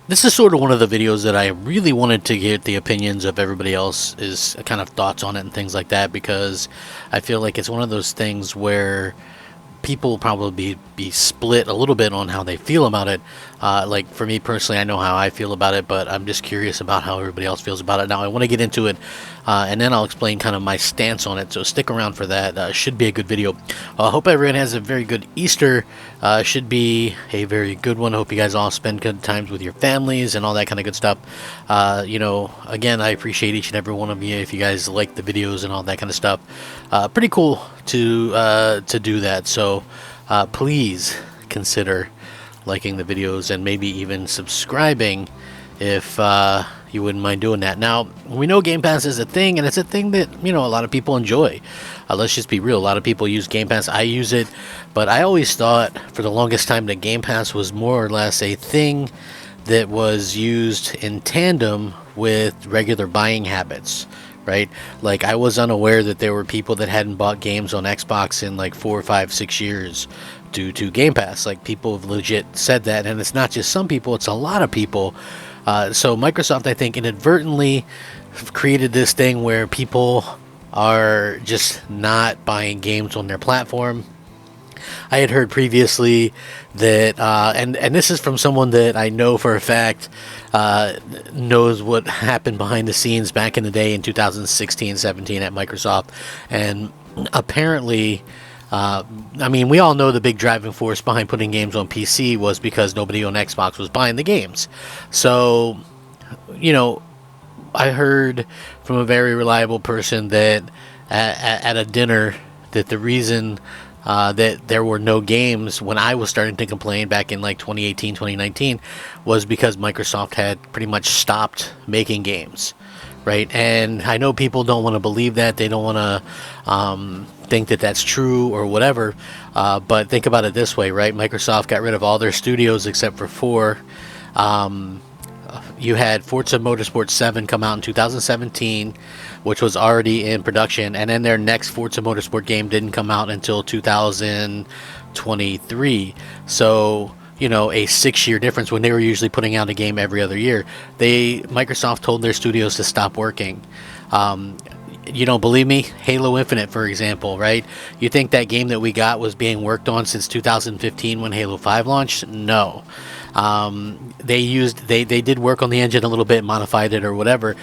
This is sort of one of the videos that I really wanted to get the opinions of everybody else's kind of thoughts on it and things like that, because I feel like it's one of those things where people will probably be split a little bit on how they feel about it. Like for me personally, I know how I feel about it, but I'm just curious about how everybody else feels about it. Now, I want to get into it, and then I'll explain kind of my stance on it. So stick around for that. Should be a good video. Hope everyone has a very good Easter. Should be a very good one. Hope you guys all spend good times with your families and all that kind of good stuff. Again, I appreciate each and every one of you if you guys like the videos and all that kind of stuff. Pretty cool to do that. So please consider liking the videos and maybe even subscribing if you wouldn't mind doing that. Now, we know Game Pass is a thing, and it's a thing that a lot of people enjoy. Let's just be real, a lot of people use Game Pass. I use it, but I always thought for the longest time that Game Pass was more or less a thing that was used in tandem with regular buying habits, right? Like, I was unaware that there were people that hadn't bought games on Xbox in like 4, 5, 6 years due to Game Pass. Like, people have legit said that, and it's not just some people, it's a lot of people. So Microsoft, I think, inadvertently created this thing where people are just not buying games on their platform. I had heard previously that, and this is from someone that I know for a fact knows what happened behind the scenes back in the day in 2016, 17 at Microsoft, and apparently, we all know the big driving force behind putting games on PC was because nobody on Xbox was buying the games. So, I heard from a very reliable person that at a dinner that the reason that there were no games when I was starting to complain back in like 2018, 2019 was because Microsoft had pretty much stopped making games, right? And I know people don't want to believe that. They don't want to think that that's true or whatever, but think about it this way, right? Microsoft got rid of all their studios except for 4. You had Forza Motorsport 7 come out in 2017, which was already in production, and then their next Forza Motorsport game didn't come out until 2023. So, a 6-year difference when they were usually putting out a game every other year. Microsoft told their studios to stop working. You don't believe me? Halo Infinite, for example, right? You think that game that we got was being worked on since 2015 when Halo 5 launched? No. They did work on the engine a little bit, modified it or whatever,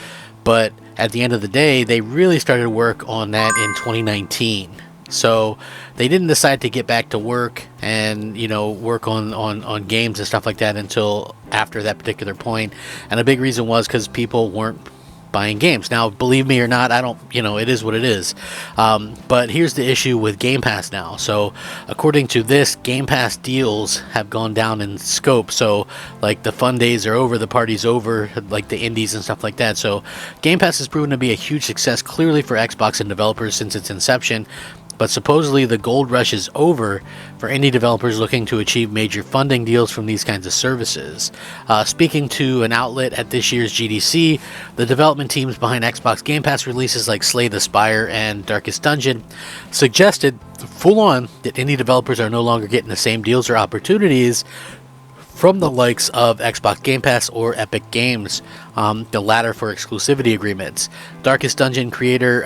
but at the end of the day, they really started work on that in 2019. So they didn't decide to get back to work and work on games and stuff like that until after that particular point. And a big reason was because people weren't buying games. Now, believe me or not, I don't, it is what it is. But here's the issue with Game Pass now. So according to this, Game Pass deals have gone down in scope. So like the fun days are over, the party's over, like the indies and stuff like that. So Game Pass has proven to be a huge success clearly for Xbox and developers since its inception. But supposedly the gold rush is over for indie developers looking to achieve major funding deals from these kinds of services. Speaking to an outlet at this year's GDC, the development teams behind Xbox Game Pass releases like Slay the Spire and Darkest Dungeon suggested full on that indie developers are no longer getting the same deals or opportunities from the likes of Xbox Game Pass or Epic Games, the latter for exclusivity agreements. Darkest Dungeon creator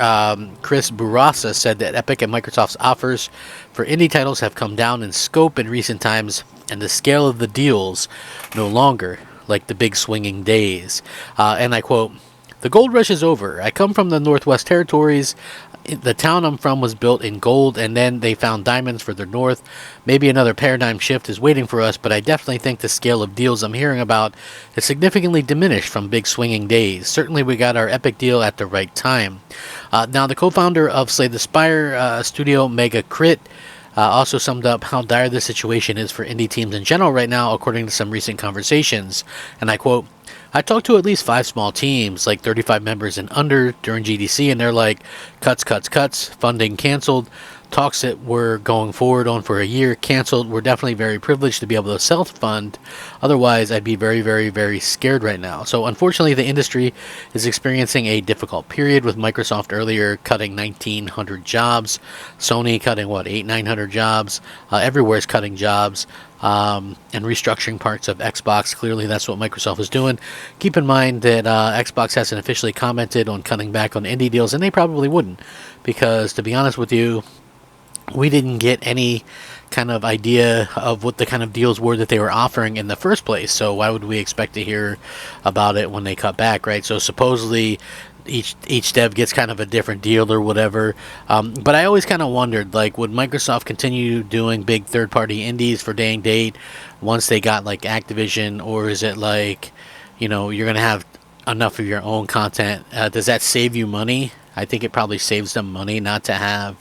Chris Bourassa said that Epic and Microsoft's offers for indie titles have come down in scope in recent times, and the scale of the deals no longer like the big swinging days. And I quote, "The gold rush is over. I come from the Northwest Territories. The town I'm from was built in gold, and then they found diamonds further north. Maybe another paradigm shift is waiting for us, but I definitely think the scale of deals I'm hearing about is significantly diminished from big swinging days. Certainly we got our Epic deal at the right time." Now, the co-founder of Slay the Spire studio, Mega Crit, also summed up how dire the situation is for indie teams in general right now, according to some recent conversations. And I quote, "I talked to at least 5 small teams, like 35 members and under, during GDC, and they're like, Cuts, funding canceled, talks that were going forward on for a year canceled. We're definitely very privileged to be able to self-fund. Otherwise, I'd be very, very, very scared right now. So unfortunately, the industry is experiencing a difficult period, with Microsoft earlier cutting 1,900 jobs, Sony cutting, what, 900 jobs. Everywhere's cutting jobs. And restructuring parts of Xbox. Clearly, that's what Microsoft is doing. Keep in mind that Xbox hasn't officially commented on cutting back on indie deals, and they probably wouldn't, because to be honest with you, we didn't get any kind of idea of what the kind of deals were that they were offering in the first place. So why would we expect to hear about it when they cut back, right? So supposedly each dev gets kind of a different deal or whatever. But I always kind of wondered, like, would Microsoft continue doing big third-party indies for day and date once they got like Activision, or is it like, you're gonna have enough of your own content? Does that save you money? I think it probably saves them money not to have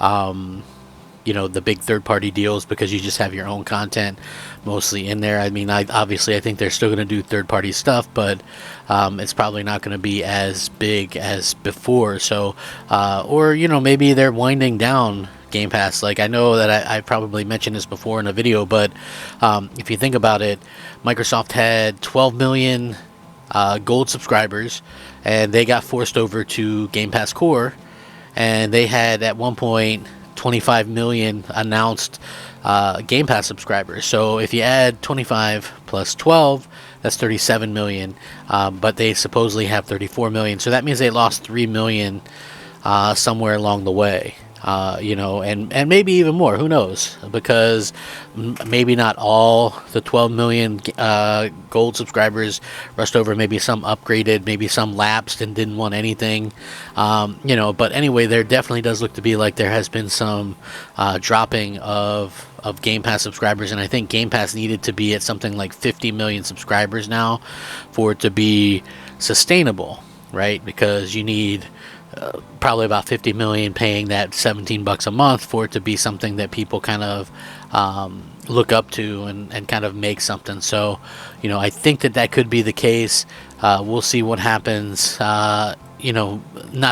the big third-party deals, because you just have your own content mostly in there. I mean, I think they're still going to do third-party stuff, but it's probably not going to be as big as before. So, or maybe they're winding down Game Pass. Like, I know that I probably mentioned this before in a video, but if you think about it, Microsoft had 12 million gold subscribers, and they got forced over to Game Pass Core, and they had at one point 25 million announced Game Pass subscribers. So if you add 25 plus 12, that's 37 million. But they supposedly have 34 million. So that means they lost 3 million somewhere along the way. And maybe even more. Who knows? Because maybe not all the 12 million gold subscribers rushed over. Maybe some upgraded, maybe some lapsed and didn't want anything. But anyway, there definitely does look to be like there has been some dropping of Game Pass subscribers, and I think Game Pass needed to be at something like 50 million subscribers now for it to be sustainable, right? Because you need probably about 50 million paying that $17 a month for it to be something that people kind of look up to and kind of make something. So, I think that could be the case. We'll see what happens, not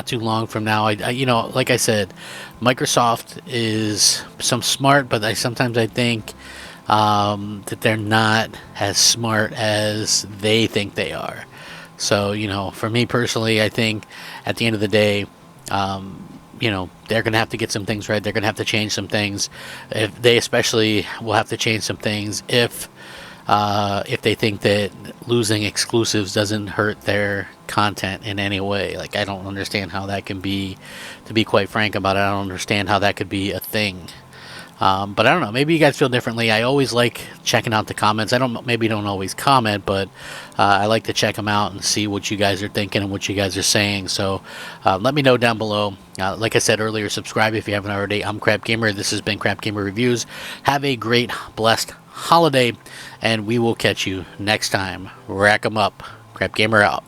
too long from now. Like I said, Microsoft is some smart, but sometimes I think that they're not as smart as they think they are. So, for me personally, I think at the end of the day, they're going to have to get some things right. They're going to have to change some things. If they especially will have to change some things if they think that losing exclusives doesn't hurt their content in any way. Like, I don't understand how that can be, to be quite frank about it. I don't understand how that could be a thing. But I don't know. Maybe you guys feel differently. I always like checking out the comments. I don't always comment, but I like to check them out and see what you guys are thinking and what you guys are saying. So let me know down below. Like I said earlier, subscribe if you haven't already. I'm Crap Gamer. This has been Crap Gamer Reviews. Have a great, blessed holiday, and we will catch you next time. Rack 'em up. Crap Gamer out.